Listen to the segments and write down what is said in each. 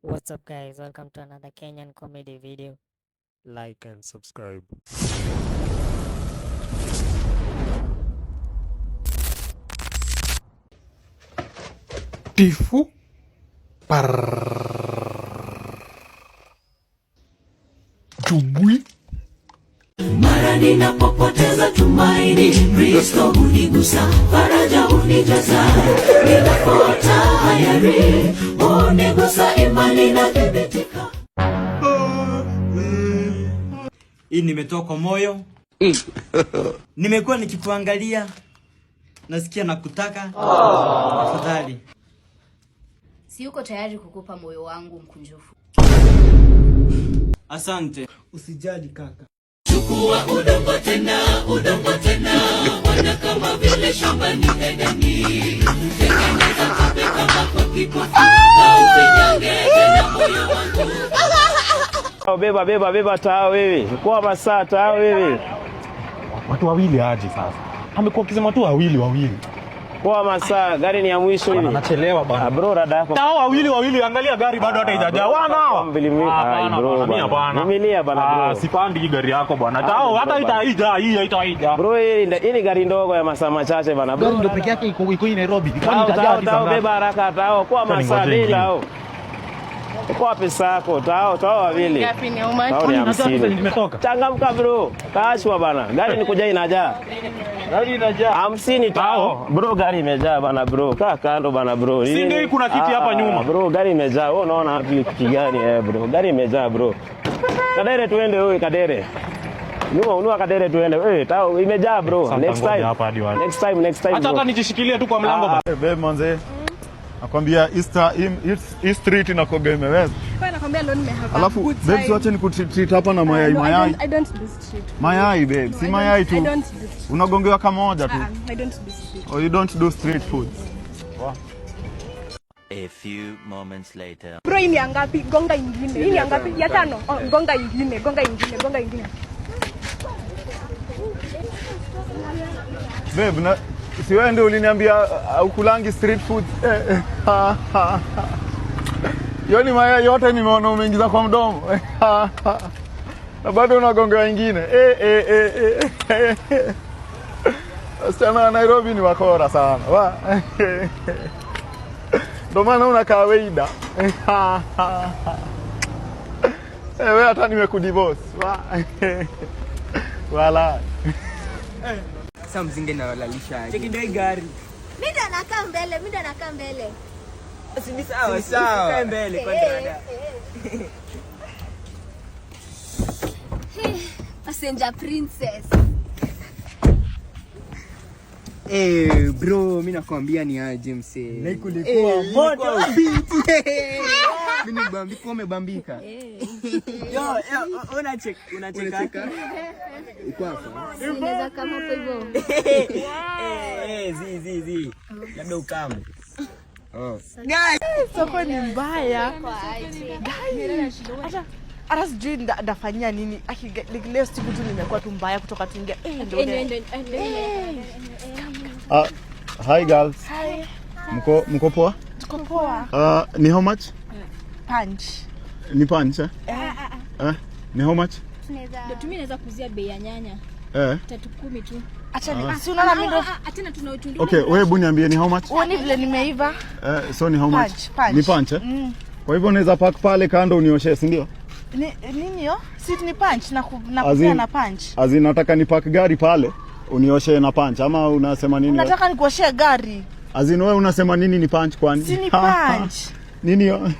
What's up guys, welcome to another Kenyan comedy video. Like and subscribe. Tifu Jubui. Mara ninapopoteza tumaini, Kristo hunigusa, faraja hunijaza. Ninapoota hayari, hunigusa, imani inathibitika. Hii nimetoka moyo. Nimekuwa nikikuangalia, nasikia nakutaka. Afadhali. Si uko tayari kukupa moyo wangu mkunjufu. Asante. Usijali kaka. Chukua udongo tena, wana kama vile shambani Edeni. Tengeneza tope kama kwa kipofu, na ufinyange tena moyo wangu. Beba tao wewe. Kwa masaa tao wewe. Watu wawili aje sasa. Amekuwa akisema tu wawili. Kwa masaa gari ni ya mwisho hivi. Anachelewa bana. Bro rada yako. Hao wawili angalia gari bado hata haijaja. Wana. Bro. Nimelia bana bro. Sipandi hii gari yako bwana. Hao hata itaija. Bro hii ni gari ndogo ya masaa machache bana. Gari ndio peke yake iko Nairobi. Kwani itaja tao beba haraka tao kwa masaa bila hao. Kwa pesa yako tao wawili. Ngapi ni umati? Ni 50. Changamka bro. Kaashwa bana. Gari ni kuja inajaa. 50 tao. Bro gari imejaa bana bro. Kaa kando bana bro. Si ndio kuna kiti hapa nyuma. Bro gari imejaa. Wewe unaona wapi kiti gani bro? Gari imejaa bro. Kadere tuende wewe Kadere. Unua Kadere tuende. Tao imejaa bro. Next time. Hata nijishikilie tu kwa mlango bana. Bebe manze. Nakwambia East Street inakoga imeweza. Kwa nakwambia leo nimehapa. Alafu babe wacha nikutreat hapa na mayai. I don't do street. Mayai babe, si mayai tu. I don't do street. Unagongewa kama moja tu. I don't do street. Or you don't do street food. A few moments later. Bro, hii ni ngapi? Gonga ingine. Hii ni ngapi? Ya 5. Gonga ingine. Babe, na si wewe ndio uliniambia ukulangi street food. Yoni mayai yote nimeona umeingiza kwa mdomo. Na bado unagongewa ingine. Wasichana wa Nairobi ni wakora sana. Ndio maana unakaa weida. Wewe hata nimekudivorce. Wala. Sasa mzinge na walalisha. Cheki ndio gari. Mimi ndo nakaa mbele. Si sawa. Kae mbele kwa dada. Passenger princess. Bro, mimi nakwambia ni aje msee. Naikulikuwa moto. Mimi bambika umebambika. Yo, unacheka. Uko hapa. Unaweza kama hapo hivyo. Zi. Labda ukame. Soko ni mbaya. Hata sijui ndafanyia nini. Leo siku tu nimekuwa tu mbaya kutoka tuingia. Hi girls. Hi. Mko poa? Tuko poa. Ni how much? Punch. Ni punch ni how much? Ndio tunaweza kuzia bei ya nyanya. 10 tu. Acha ni. Si unaona mimi ndo. Tena tunaotundu. Okay, wewe hebu niambie ni how much? Uone vile nimeiva. So ni how much? Punch. Ni punch Kwa hivyo unaweza park pale kando unioshe, si ndio? Nini yo? Si ni punch na kupea na punch. Nataka ni park gari pale unioshe na punch ama unasema nini? Unataka nikuoshie gari? Wewe unasema nini ni punch kwani? Si ni punch. Nini yo?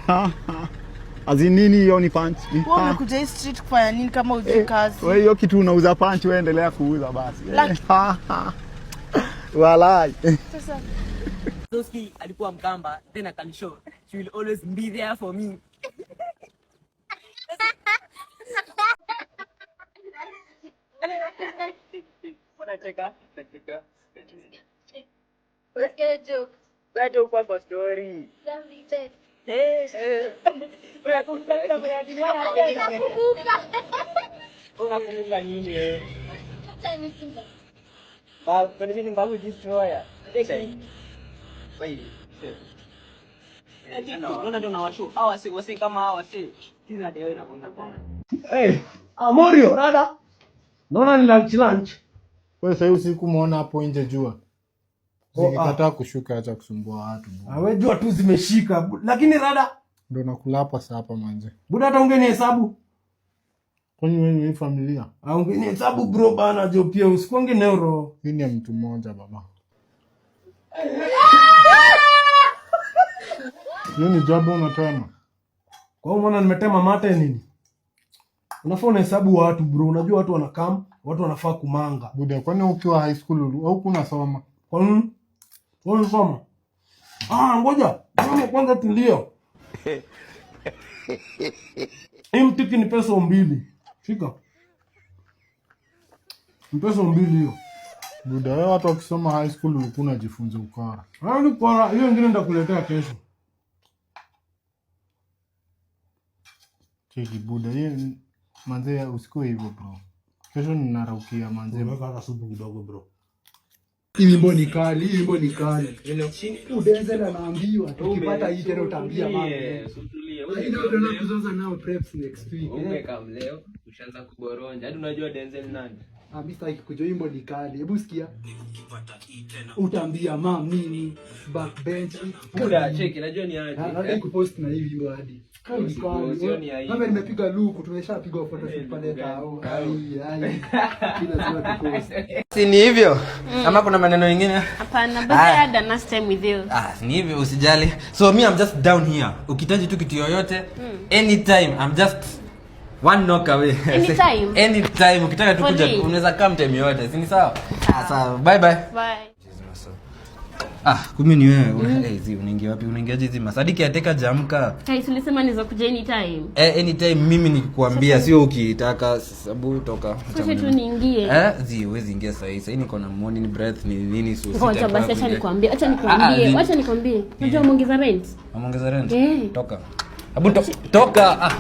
Nini hiyo ni punch? Wewe umekuja hii street kufanya nini kama hujui kazi? Wewe hiyo kitu unauza punch, wewe endelea kuuza basi. Walai. Sasa Zoski alikuwa Mkamba, then akanishow she will always be there for me. Unacheka. Let's joke. Bado kwa story. Unakumbuka nini? Kwa nini mbao destroyer? Wait. Unaona ndio nawashow. Hawa si kama hawa si. Sina ndio inakwenda kwa. Amorio, rada. Naona ni lunch. Wewe sasa usiku muona hapo nje jua. Zikikataa kushuka acha kusumbua watu. Wewe jua tu zimeshika. Lakini rada ndio nakula hapa sasa hapa manje. Buda hata ungeni hesabu. Kwani wewe ni familia? Ungeni hesabu bro bana jo pia usikonge neuro. Hii ni mtu mmoja baba. Hiyo ni jambo unatema. Kwa hiyo mbona nimetema mate nini? Unafaa unahesabu watu bro. Unajua watu wanakam, watu wanafaa kumanga. Buda, kwani ukiwa high school au kuna soma? Kwa nini? Wewe soma. Ngoja. Mama kwanza tulio. Hii mtiki ni pesa 2. Shika. Ni pesa 2 hiyo. Buda, wewe watu wakisoma high school ulikuwa unajifunza ukara. Ni kwa hiyo nyingine ndakuletea kesho. Cheki buda, hii manze usikoe hivyo bro. Kesho ninaraukia manze. Unaweka hata supu kidogo bro. Hii wimbo ni kali, hii wimbo ni kali. Denzel anaambiwa tukipata hii tena utaambia mama. Tulie. Hii ndio tunaanza nao preps next week. Umekam leo, ushaanza kuboronja. Hadi unajua Denzel nani? Mr. Kikujo wimbo ni kali. Hebu sikia. Nikipata hii tena utaambia mama nini? Backbench. Buda, cheki, najua ni aje. Hadi kupost na hii wimbo hadi. Kama nimepiga luku tumeshapiga photoshoot pale tao. Si ni hivyo? Ama kuna maneno mengine? Hapana, but I had a nice time with you. Ni hivyo usijali. So me I'm just down here. Ukitaji tu kitu yoyote, anytime I'm just one knock away. Anytime. Anytime ukitaka tu kuja unaweza come time yoyote. Si ni sawa? Sawa. Bye bye. Bye. Kumbe ni wewe. Hizi unaingia wapi? Unaingiaje hizi Sadiki ateka jamka. Ulisema nizo kuja anytime. Anytime mimi nikikwambia sio ukitaka sababu toka. Sasa tu niingie. Huwezi ingia sasa niko na morning breath ni nini so sita. Acha basi acha nikwambie. Acha nikwambie. Unajua muongeza rent? Muongeza rent? Toka. Abu toka.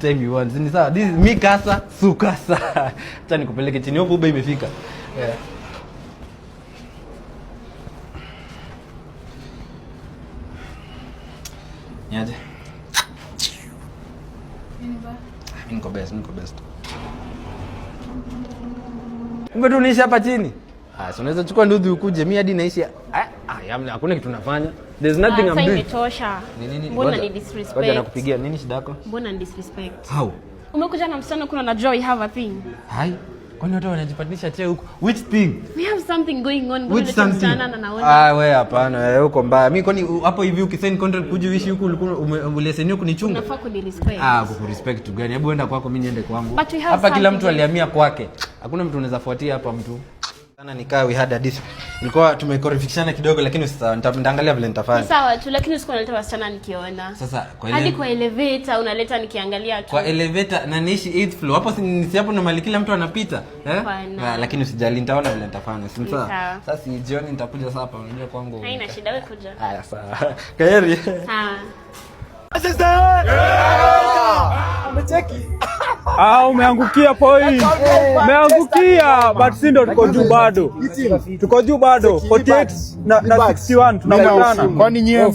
Time you want. Ni sawa. This is mi kasa, sukasa. Acha nikupeleke chini hapo baba imefika. Niaje? Niko best. Kumbe tu niishi hapa chini. So unaweza chukua nduthi ukuje, mimi hadi naishi. Hakuna kitu nafanya. There's nothing I'm doing. Imetosha. Nini? Mbona ni disrespect? Ngoja nakupigia nini shida yako? Mbona ni disrespect? How? Umekuja na msichana kuna na Joy have a thing. Hai. Kwani watu wanajipatanisha cheo huko? Which thing? We have something going on. Which something? Wewe hapana, uko mbaya. Mimi kwani hapo hivi ukisign contract kuja uishi huko ulikuwa uleseni huko kunichunga? Unafaa kunirespect. Kukurespect tu gani? Hebu enda kwako mimi niende kwangu. Hapa kila mtu alihamia kwake. Hakuna mtu unaweza fuatia hapa mtu. Sana nikaa we had a dis. Nilikuwa tumekorifishana kidogo lakini sasa nitaangalia vile nitafanya. Sawa tu lakini usiku unaleta wasichana nikiona. Sasa hadi kwa elevator unaleta nikiangalia tu. Kwa elevator na niishi 8th floor. Hapo si hapo normally kila mtu anapita. Lakini usijali nitaona vile nitafanya. Si sawa? Sasa jioni nitakuja sasa hapa unajua kwangu. Haina shida wewe kuja. Haya sawa. Kaheri. Umecheki? Umeangukia point. Umeangukia but si ndo tuko juu bado. Tuko juu bado. 48 na 61 tunapatana. Kwani nyewe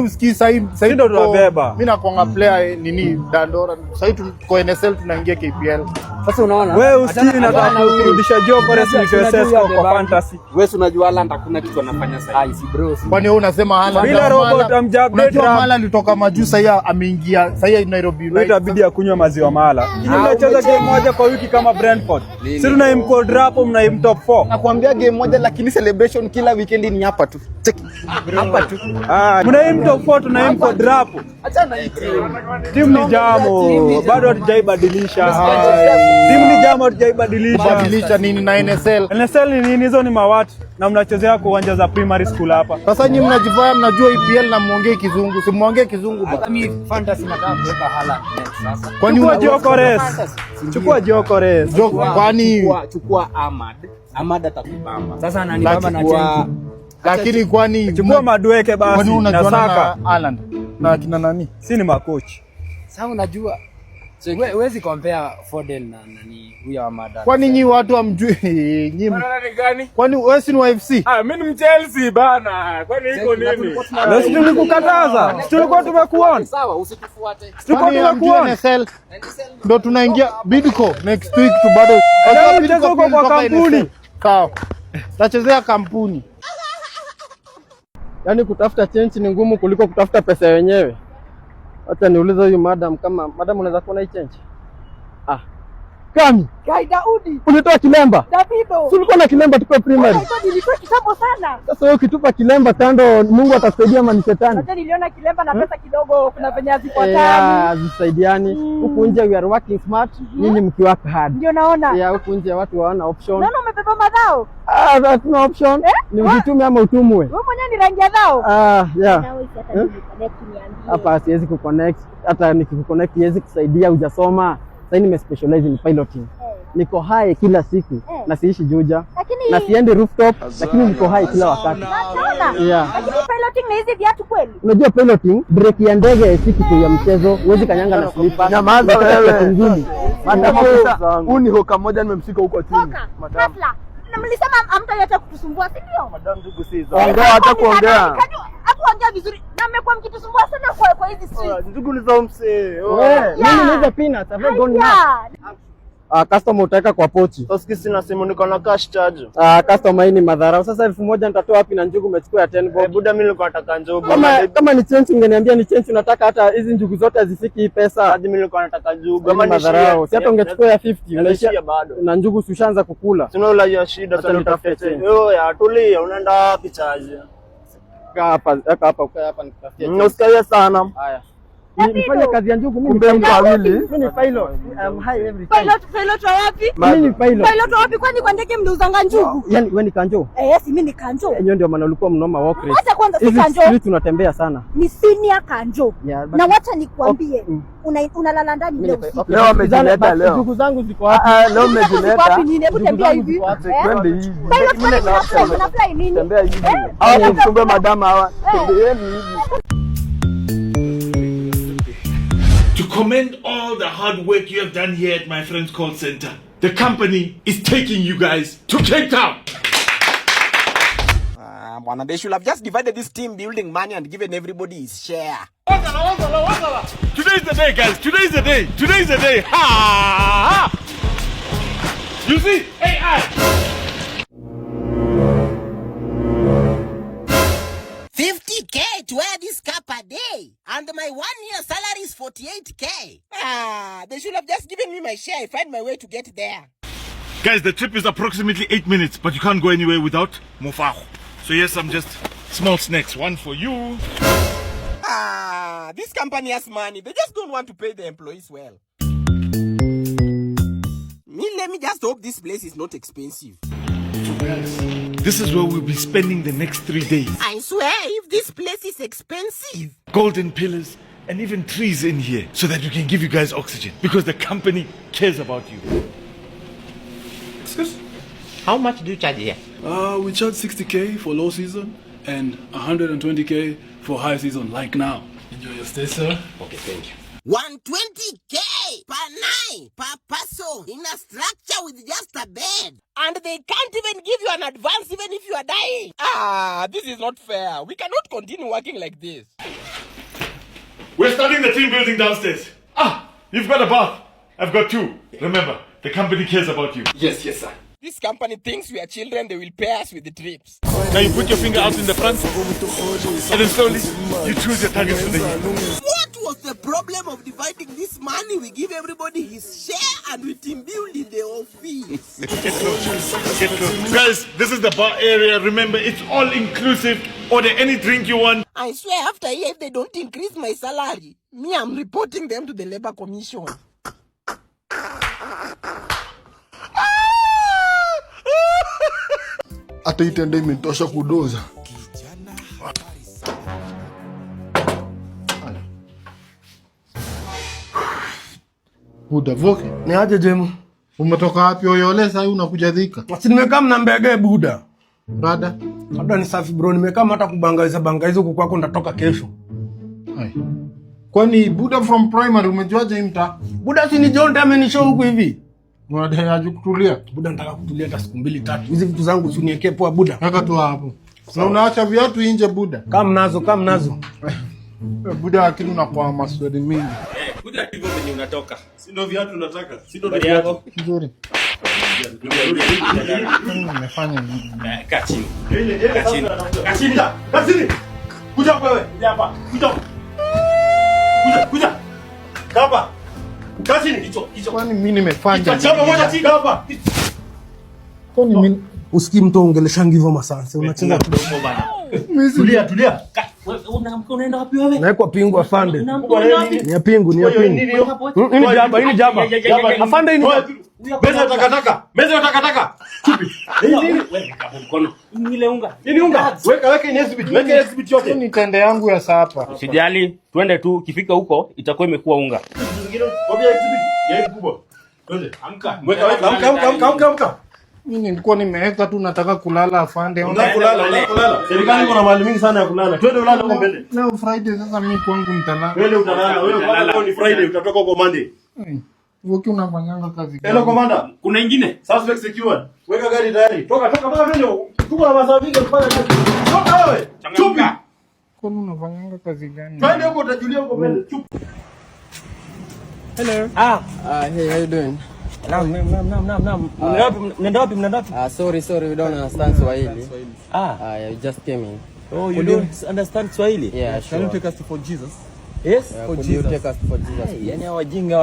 msikii sasa ndo tunabeba. Mimi nakuanga player nini Dandora. Sasa tuko NSL tunaingia KPL. Sasa unaona? Wewe usikii nataka kurudisha Jokeres USS kwa fantasy. Wewe unajua Haaland hakuna kitu anafanya sasa hivi bro. Kwani wewe unasema Haaland? Bila robot amjab unajua Haaland alitoka majuu sasa ameingia sasa Nairobi United. Itabidi akunywa maziwa mala. Tunacheza game moja kwa wiki kama Brentford. Sisi tunaimcode drapo mnaim top 4. Nakwambia game moja lakini celebration kila weekend ni hapa tu. Check. Hapa tu. Mnaim top 4 tunaim code drapo. Achana hii timu ni jamo. Bado hatujaibadilisha. Timu ni jamo hatujaibadilisha. Badilisha nini na NSL? NSL ni nini? Hizo ni mawatu. Na mnachezea kwa uwanja za primary school hapa. Sasa nyinyi mnajivaa mnajua EPL na muongee kizungu. Si muongee kizungu bwana. Mimi fantasy nataka kuweka Haaland sasa. Kwani unajua Jokeres? Chukua Jokeres. Kwani chukua Ahmad atakubamba. Sasa ananibamba na Chelsea. Lakini kwani chukua Madueke basi. Kwani unajua na Haaland na kina nani? Si ni makochi. Sasa unajua Huwezi compare Foden na nani huyo wa Madrid. Kwani nyinyi watu hamjui nyinyi? Gani? Kwani wewe si wa FC? Mimi ni Chelsea bana. Kwani iko nini? Na sisi tulikukataza. Tulikuwa tumekuona. Sawa, usitufuate. Tulikuwa tumekuona. Ndio tunaingia Bidco next week tu bado. Bidco kwa kampuni. Sawa. Tachezea kampuni. Yaani kutafuta change ni ngumu kuliko kutafuta pesa yenyewe. Acha niulize huyu madam kama madam unaweza kuona hii change? Kami. Gai Daudi. Ulitoa kilemba? Davido. Tulikuwa na kilemba tuko primary. Nilikuwa kitambo sana. Sasa wewe ukitupa kilemba kando Mungu atakusaidia ama ni shetani? Hata niliona kilemba na pesa kidogo kuna venye hazifuatani. Hazisaidiani. Huku nje we are working smart, nyinyi mkiwork hard. Ndio naona. Huku nje watu hawana option. Naona umebeba madhao. Hatuna option. Ni ujitume ama utumwe. Wewe mwenyewe ni rangi ya dhao. Hapa siwezi kuconnect. Hata nikikuconnect siwezi kusaidia, hujasoma. Sasa nimespecialize in piloting. Niko high kila siku na siishi Juja. Na siendi rooftop lakini niko high kila wakati. Lakini piloting na hizi viatu kweli? Unajua piloting brake ya ndege si kitu ya mchezo, huwezi kanyanga na slipper. Nyamaza wewe. Madam huu ni hoka moja nimemshika huko chini. Madam. Na mlisema hamtaleta kutusumbua, si ndio? Madam ndugu si hizo. Ongea hata kuongea. Hapo ongea vizuri. Na mmekuwa mkitusumbua sana kwa hizi street. Ndugu ni za msee. Mimi niweza peanuts, have I gone nuts? Customer utaweka kwa pochi. Sasa sina simu niko na cash charge. Customer hii ni madharau. Sasa 1000 nitatoa wapi na njugu umechukua ya 10 bob? Buda mimi nilikuwa nataka njugu. Kama ni change ungeniambia ni change unataka hata hizi njugu zote hazifiki hii pesa. Hadi mimi nilikuwa nataka njugu. Kama ni madharau. Si hata ungechukua ya 50 unaishia bado. Na njugu ushaanza kukula. Sina ula ya shida sana nitafute change. Ya tulia unaenda wapi charge? Kaa hapa nitafutie. Usikae sana. Haya. Nifanye kazi ya njugu mimi ni mkawili. Mimi ni pilot. I'm high every time. Pilot wapi? Mimi ni pilot. Pilot wapi kwani kwa ndege mliuzanga njugu? Yaani wewe ni kanjo? Yes, mimi ni kanjo. Hiyo ndio maana ulikuwa mnoma walk race. Wacha kwanza si kanjo. Hivi tunatembea sana. Ni senior kanjo. Na wacha nikwambie, unalala ndani leo usiku. Leo amejileta leo. Njugu zangu ziko wapi? Leo umejileta. Wapi nini? Hebu tembea hivi. Twende hivi. Pilot na fly nini? Tembea hivi. Hawa kumbe madam hawa. Tembeeni hivi. To commend all the hard work you have done here at my friend's call center. The company is taking you guys to Cape Town. They should have just divided this team building money and given everybody his share. Today's the day, guys. Today's the day. Today's the day. Ha! You see? AI. 50K to wear this cap a day, and my 1 year salary is 48K. They should have just given me my share. I find my way to get there. Guys, the trip is approximately 8 minutes, but you can't go anywhere without mofaho. So here's some just small snacks. One for you. This company has money. They just don't want to pay the employees well. Let me just hope this place is not expensive. This is where we'll be spending the next 3 days. I swear, if this place is expensive. Golden pillars and even trees in here so that we can give you guys oxygen because the company cares about you. Excuse? How much do you charge here? We charge 60K for low season and 120K for high season, like now. Enjoy your stay, sir. Okay, thank you. 120K per night, per person, in a structure with just a bed. And they can't even give you an advance even if you are dying. This is not fair. We cannot continue working like this. We're starting the team building downstairs. You've got a bath. I've got 2. Remember, the company cares about you. Yes, sir. This company thinks we are children, they will pay us with the trips. Now you put your finger out in the front, and then slowly, you choose your targets for the year. What was the problem of dividing this money? We give everybody his share and we team build in the office. Get close. Get close. Guys, this is the bar area. Remember, it's all inclusive. Order any drink you want. I swear after here, if they don't increase my salary, me, I'm reporting them to the Labor Commission. Hata itende imetosha kudoza. Buda voke. Ni aje Jemu? Umetoka wapi Oyole sasa unakuja Thika? Si nimekaa na mbege Buda. Brada. Labda ni safi bro, nimekaa hata kubangaiza huko kwako ndatoka kesho. Hai. Kwani Buda from primary umejuaje mta? Buda si ni John amenishow huku hivi. Unadai kutulia. Buda nataka kutulia hata siku 2-3. Hizi vitu zangu usiniwekee poa Buda. Kaka tu hapo. Na unaacha viatu nje Buda. Kama nazo. Buda akili unakuwa maswali mingi. Kuja hivyo venye unatoka. Si ndio viatu unataka? Si ndio viatu yako? Nzuri. Nimefanya nini? Kachini. Kachini. Kuja hapa wewe. Kuja hapa. Kuja. Hapa. Kachini hicho. Kwani mimi nimefanya? Chapa moja chini hapa. Kwani mimi usikii mtu ongeleshangi hivyo masanse unacheza kidogo bana. Tulia. Unaenda wapi wewe? Naekwa pingu afande. Ni ya pingu. Hii ni jaba. Afande hii. Meza takataka. Chupi. Wewe kapo mkono. Ile unga. Nini unga? Weka exhibit yote. Ni tende yangu ya saa hapa. Usijali, twende tu, ukifika huko itakuwa imekuwa unga. Kwambia exhibit. Yeye kubwa. Twende. Amka. Mimi nilikuwa nimeweka tu nataka kulala afande. Kulala. Serikali kuna mahali mingi sana ya kulala. Twende ulale huko mbele. Leo Friday sasa mimi kwangu nitalala. Wewe utalala. Wewe ni Friday utatoka huko Monday. Woki unafanyanga kazi gani? Hello commander. Kuna ingine? Suspect secured. Weka gari tayari. Toka twende. Tuko na masaa mingi kufanya kazi. Toka wewe. Chupi. Kwani unafanyanga kazi gani? Twende huko utajulia huko mbele. Chupi. Hello. Hey, how you doing? Naam. Mnaenda wapi? Sorry, we don't understand Swahili. You just came in. Oh, you don't understand Swahili? Yeah, sure. Can you take us to for Jesus? Yes, for Jesus. You take us for Jesus. Yani wajinga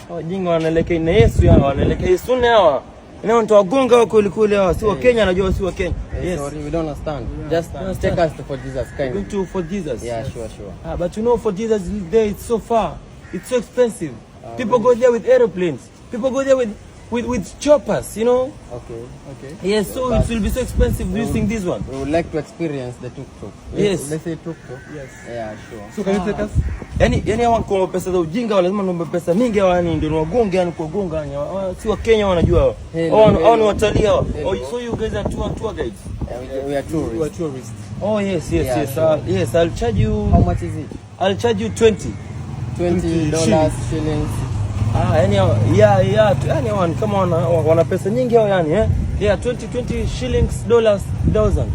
wajinga wanaelekea na Yesu hawa, wanaelekea Yesu na hawa. Nao nitawagonga wako kule hawa, si wa Kenya najua si wa Kenya. Yes. Sorry, we don't understand. Just take us to for Jesus kind. Going to for Jesus? Yeah, sure. But you know for Jesus there it's so far. It's so expensive. People go there with aeroplanes. People go there with choppers, you know? Okay. Yes, so it will be so expensive using this one. We would like to experience the tuk-tuk. Yes. Let's say tuk-tuk. Yes. Yeah, sure. So can you take us? Yani hawa kwa pesa za ujinga lazima nombe pesa mingi hawa yani ndio wagonge yani kugonga yani si wa Kenya wanajua hao ni watalii hawa. So you guys are tour guides? We are tourists. We are tourists. Oh yes. Yes, I'll charge you. How much is it? I'll charge you $20 shillings. Yani kama wana pesa nyingi hao yani Yeah, 20 shillings dollars $1,000.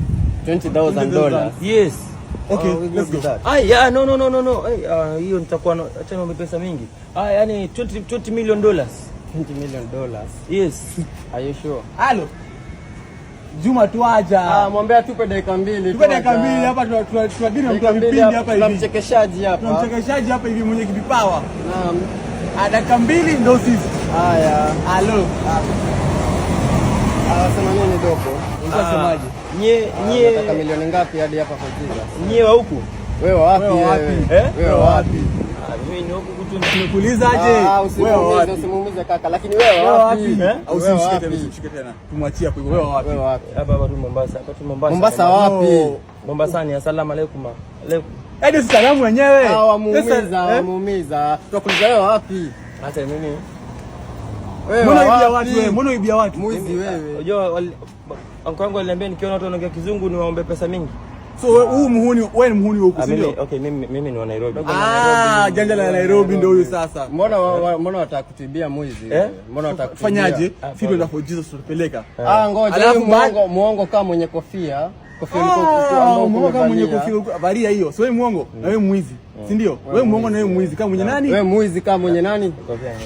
$20,000. Yes. Okay, let's go. No. Hiyo nitakuwa acha na pesa mingi. Yani $20 million. $20 million. Yes. Are you sure? Halo. Juma tuaja. Mwambie atupe dakika 2. Tupe dakika 2 hapa tunadili na mtu wa vipindi hapa hivi. Tunamchekeshaji hapa hivi mwenye kipawa. Naam. Dakika 2 ndio sisi. Haya. Halo. Sema nini dogo? Unasemaje? Nyie nataka milioni ngapi hadi hapa kwa Jesus? Nyie wa huku? Wewe wapi? Wewe wapi? Mimi ni huku kutu nimekuulizaje? Usimuumize kaka, lakini wewe wapi? Au usimshike tena. Tumwachie hapo hivyo. Wewe wapi? Hapa tu Mombasa. Mombasa wapi? Mombasa ni asalamu alaykum. Hadi salamu wenyewe. Wamuumiza. Tunakuuliza wewe wapi? Hata mimi. Mbona ibia watu? Mwizi wewe. Unajua anko wangu aliniambia nikiona watu wanaongea kizungu niwaombe pesa mingi. So wewe ni muhuni huko si ndio? Okay, mimi ni wa Nairobi. Janja la Nairobi ndio huyu sasa. Mbona watakutibia mwizi? Mbona watakutibia? Fanyaje? Sisi ndio for Jesus tutapeleka. Ngoja muongo kama mwenye kofia. Muongo kama mwenye kofia varia hiyo. So wewe muongo na wewe mwizi. Si ndio? Wewe muongo na wewe mwizi kama mwenye nani? Wewe mwizi kama mwenye nani?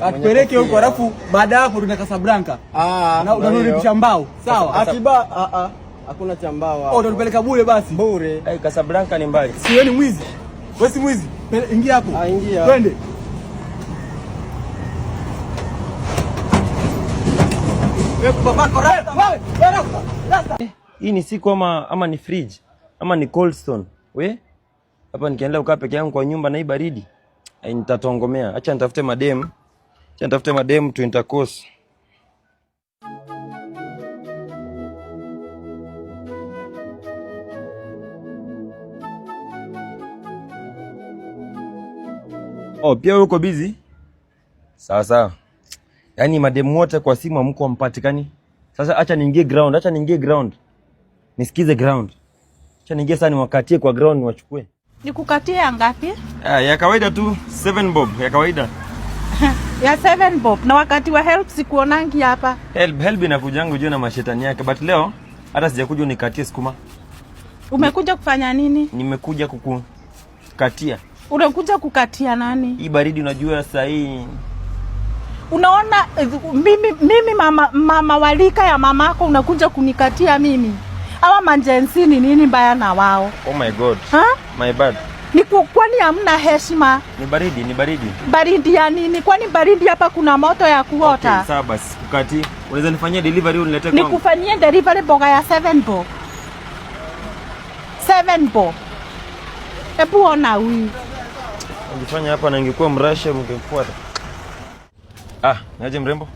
Atupeleke huko alafu baada hapo tuna Casablanca. Na unarudisha mbao. Sawa? Akiba hakuna cha mbao. Utatupeleka bure basi. Bure. Casablanca ni mbali. Si wewe ni mwizi. Wewe si mwizi. Ingia hapo. Ingia. Twende. Hii ni siku ama ni fridge ama ni cold stone. Hapa nikiendelea kukaa peke yangu kwa nyumba na hii baridi, nitatongomea. Acha nitafute madem to intercourse. Pia uko busy? Sawa. Yaani mademu wote kwa simu hamko mpatikani. Sasa acha niingie ground. Nisikize ground. Acha niingie sasa niwakatie kwa ground niwachukue. Nikukatie ngapi? Ya kawaida tu 7 bob ya kawaida. Ya 7 bob. Na wakati wa help sikuonangi hapa. Help inakujangu juu na mashetani yake, but leo hata sijakuja unikatie sukuma. Umekuja kufanya nini? Nimekuja kukukatia. Unakuja kukatia nani? Hii baridi unajua saa hii. Unaona mimi mama walika ya mamako unakuja kunikatia mimi. Hawa manjensi ni nini mbaya na wao? Oh my god. My bad. Ni kwani hamna heshima? Ni baridi. Baridi ya nini? Kwani baridi hapa kuna moto ya kuota? Okay, sawa basi. Kukati. Unaweza nifanyia delivery uniletee kwangu? Nikufanyie delivery boga ya 7 bob. 7 bob. Hebu ona huyu. Ungefanya hapa na ingekuwa mrasha mngefuata. Naje mrembo?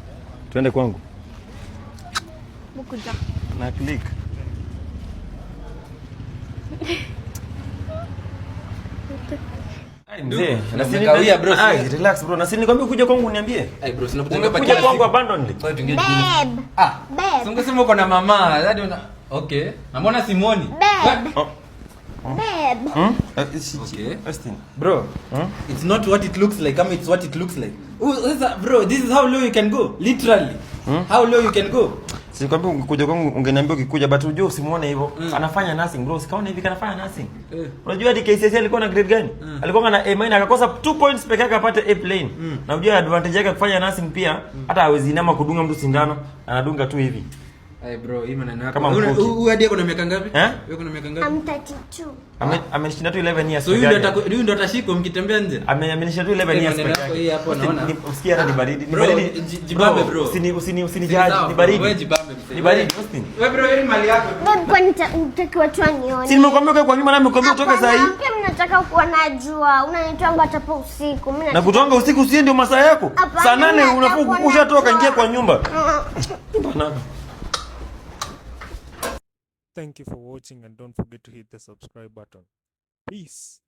Twende kwangu. Mkuja. Na click. Mzee, nakawia bro. Relax bro. Na si nikwambia kuja kwangu uniambie. Bro, kuja kwangu abandoned. Babe. Ungesema uko na mama. Hadi una okay. Namwona Simoni. Babe. Okay. Bro, it's not what it looks like. It's what it looks like. Bro, this is how low you can go. Literally. How low you can go. Sikwambia ungekuja kwangu ungeniambia ukikuja, but unajua usimuone hivyo. Anafanya nursing bro. Sikaona hivi kanafanya nursing. Unajua hadi KCSE alikuwa na grade gani? Alikuwa na A- akakosa 2 points peke yake apate A plane. Na unajua advantage yake kufanya nursing pia, hata hawezi inama kudunga mtu sindano, anadunga tu hivi. Bro, hii maneno yako. Kama Huyu hadi kuna miaka ngapi? Wewe kuna miaka ngapi? I'm 32. Ameshinda tu 11 years. So huyu ndio atashika mkitembea nje. Amenisha tu 11 years peke yake. Hii hapo naona. Usikia hata ni baridi. Ni baridi. Jibambe bro. Usinijaji. Ni baridi. Wewe jibambe msee. Ni baridi Austin. Wewe bro, hii mali yako. Babe, kwani utakiwa tu anione? Si nimekwambia kwa nyuma na nimekwambia utoke saa hii. Pia mnataka kuwa najua. Unanitwanga hata pa usiku. Mimi na kutonga usiku usiende ndio masaa yako. Saa 8 unafaa ushatoka ingia kwa nyumba. Bana. Thank you for watching and don't forget to hit the subscribe button. Peace.